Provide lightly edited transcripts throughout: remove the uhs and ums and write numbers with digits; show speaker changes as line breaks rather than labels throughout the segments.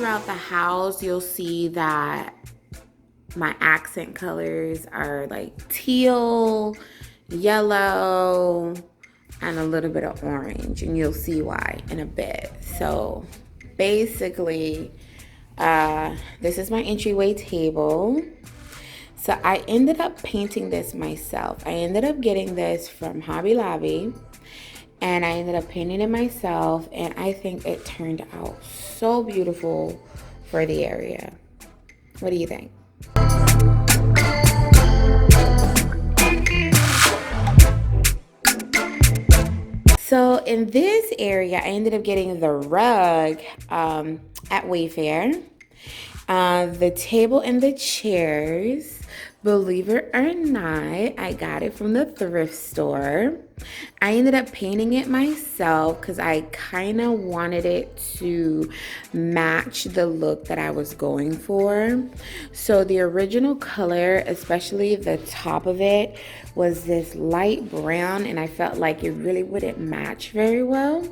throughout the house, you'll see that my accent colors are like teal, yellow, and a little bit of orange, and you'll see why in a bit. So basically, this is my entryway table. So I ended up painting this myself. I ended up getting this from Hobby Lobby, and I ended up painting it myself, and I think it turned out so beautiful for the area. What do you think? So in this area, I ended up getting the rug at Wayfair. The table and the chairs, believe it or not, I got it from the thrift store. I ended up painting it myself because I kind of wanted it to match the look that I was going for. So the original color, especially the top of it, was this light brown, and I felt like it really wouldn't match very well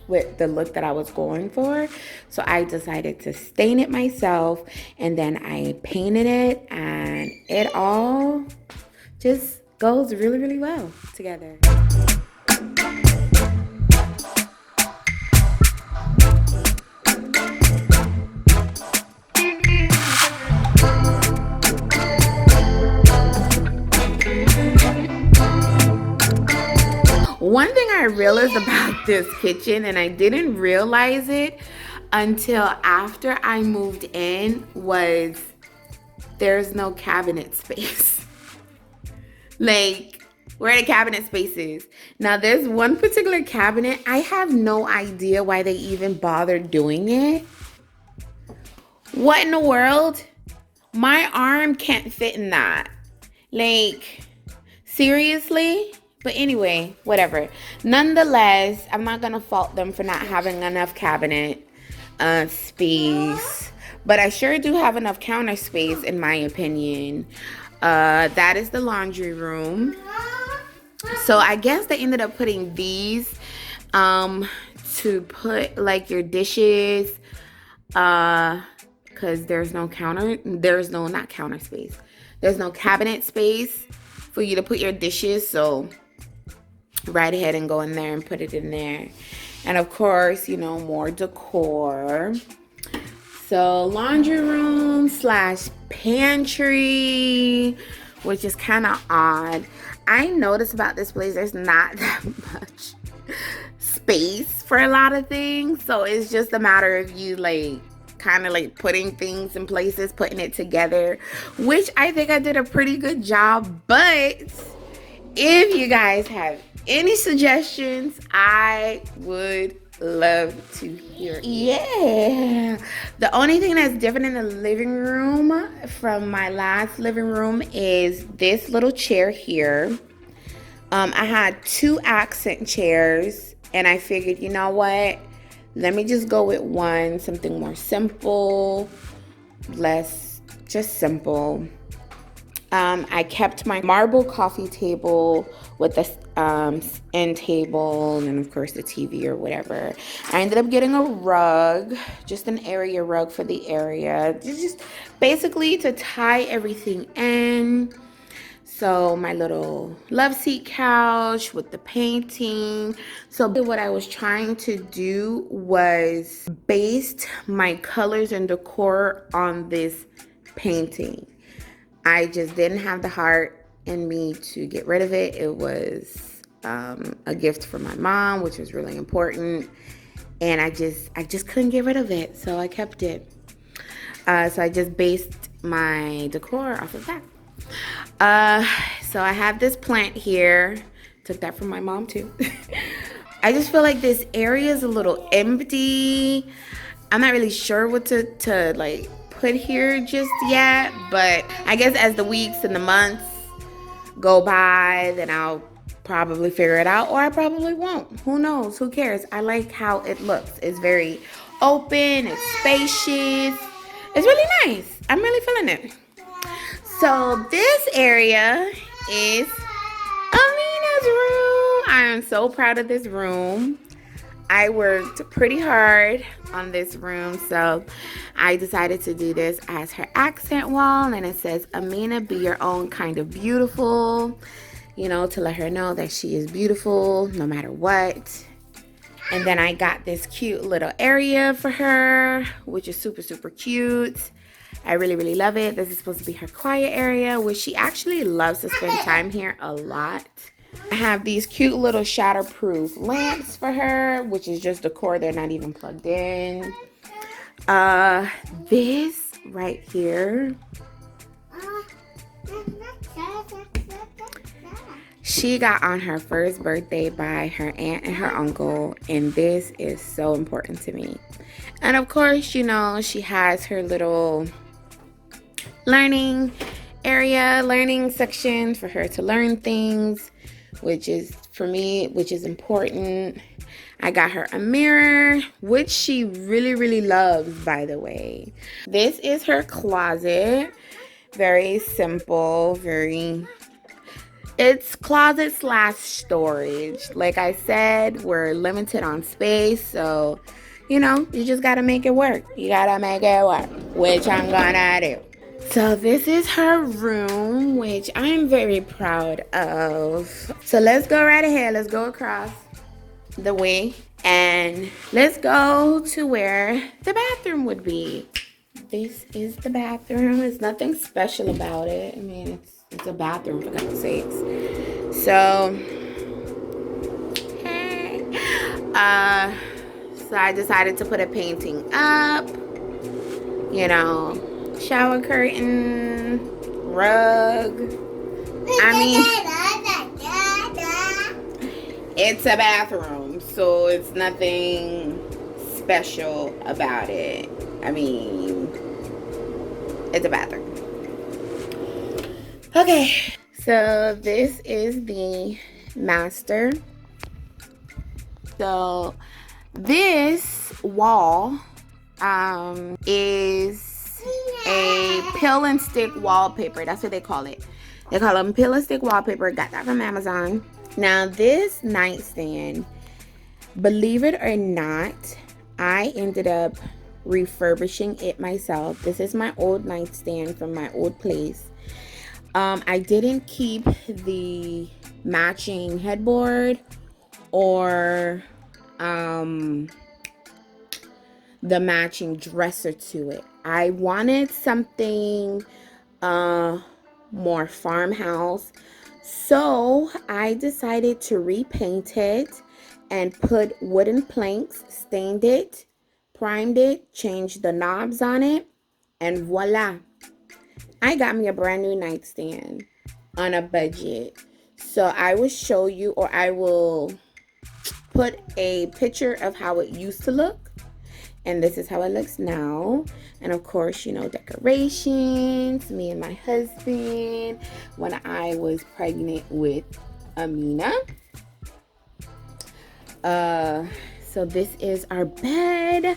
with the look that I was going for. So I decided to stain it myself, and then I painted it, and it all just goes really, really well together. One thing I realized about this kitchen, and I didn't realize it until after I moved in, was there's no cabinet space. Like, where the cabinet space is. Now, there's one particular cabinet. I have no idea why they even bothered doing it. What in the world? My arm can't fit in that. Like, seriously? But anyway, whatever. Nonetheless, I'm not going to fault them for not having enough cabinet space. But I sure do have enough counter space, in my opinion. That is the laundry room. So I guess they ended up putting these to put like your dishes. Because there's no not counter space. There's no cabinet space for you to put your dishes. So right ahead and go in there and put it in there. And of course, you know, more decor. So laundry room / pantry, which is kind of odd. I noticed about this place, there's not that much space for a lot of things. So it's just a matter of you like kind of like putting things in places, putting it together, which I think I did a pretty good job. But if you guys have any suggestions, I would love to hear it. Yeah. The only thing that's different in the living room from my last living room is this little chair here. I had 2 accent chairs, and I figured, you know what? Let me just go with one, something more simple, just simple. I kept my marble coffee table with the end table, and of course the TV or whatever. I ended up getting a rug, just an area rug for the area, just basically to tie everything in. So my little love seat couch with the painting. So what I was trying to do was base my colors and decor on this painting. I just didn't have the heart in me to get rid of it. It was a gift from my mom, which was really important, and I just couldn't get rid of it, so I kept it. So I just based my decor off of that. So I have this plant here. Took that from my mom too. I just feel like this area is a little empty. I'm not really sure what to like put here just yet, but I guess as the weeks and the months go by, then I'll probably figure it out, or I probably won't. Who knows? Who cares? I like how it looks. It's very open, it's spacious. It's really nice. I'm really feeling it. So this area is Amina's room. I am so proud of this room. I worked pretty hard on this room, so I decided to do this as her accent wall, and it says, Amina, be your own kind of beautiful, you know, to let her know that she is beautiful no matter what. And then I got this cute little area for her, which is super, super cute. I really, really love it. This is supposed to be her quiet area, which she actually loves to spend time here a lot. I have these cute little shatterproof lamps for her, which is just decor. They're not even plugged in. This right here, she got on her first birthday by her aunt and her uncle, and this is so important to me. And of course, you know, she has her little learning area, learning section for her to learn things, which is, for me, which is important. I got her a mirror, which she really, really loves, by the way. This is her closet. Very simple, it's closet slash storage. Like I said, we're limited on space, so, you know, you just gotta make it work. You gotta make it work, which I'm gonna do. So this is her room, which I'm very proud of. So let's go right ahead. Let's go across the way and let's go to where the bathroom would be. This is the bathroom. There's nothing special about it. I mean, it's a bathroom, for God's sakes. So, so I decided to put a painting up. You know, shower curtain, rug. I mean, it's a bathroom, so it's nothing special about it. I mean, it's a bathroom. Okay, so this is the master. So this wall is a pill and stick wallpaper. That's what they call it. They call them pill and stick wallpaper. Got that from Amazon. Now this nightstand, believe it or not, I ended up refurbishing it myself. This is my old nightstand from my old place. I didn't keep the matching headboard or the matching dresser to it. I wanted something more farmhouse, so I decided to repaint it and put wooden planks, stained it, primed it, changed the knobs on it, and voila, I got me a brand new nightstand on a budget. So I will show you, or I will put a picture of how it used to look. And this is how it looks now. And of course, you know, decorations, me and my husband when I was pregnant with Amina. So this is our bed.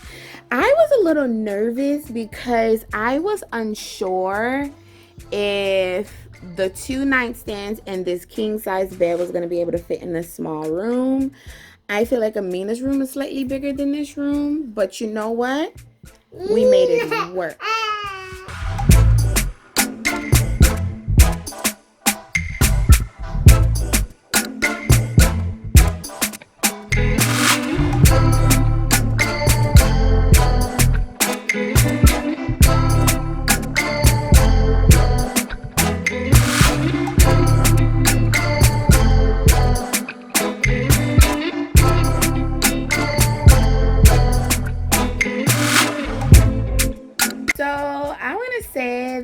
I was a little nervous because I was unsure if the two nightstands and this king size bed was going to be able to fit in this small room. I feel like Amina's room is slightly bigger than this room, but you know what? We made it work.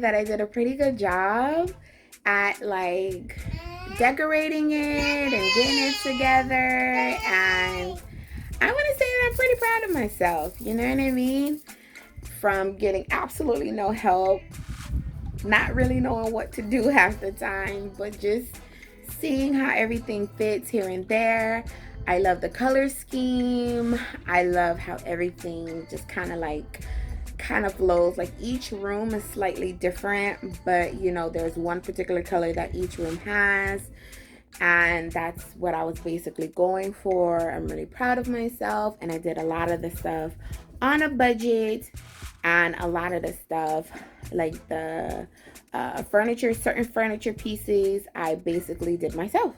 That I did a pretty good job at like decorating it and getting it together, and I want to say that I'm pretty proud of myself, you know what I mean? From getting absolutely no help, not really knowing what to do half the time, but just seeing how everything fits here and there. I love the color scheme. I love how everything just kind of flows. Like each room is slightly different, but you know, there's one particular color that each room has, And that's what I was basically going for. I'm really proud of myself, and I did a lot of the stuff on a budget, and a lot of the stuff like the furniture, certain furniture pieces, I basically did myself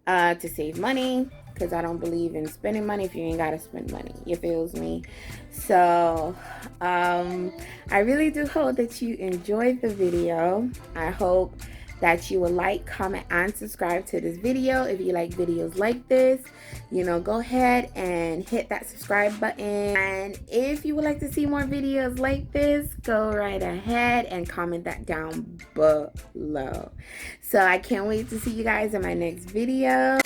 to save money, because I don't believe in spending money if you ain't gotta spend money. You feels me? So I really do hope that you enjoyed the video. I hope that you will like, comment, and subscribe to this video. If you like videos like this, you know, go ahead and hit that subscribe button. And if you would like to see more videos like this, go right ahead and comment that down below. So I can't wait to see you guys in my next video.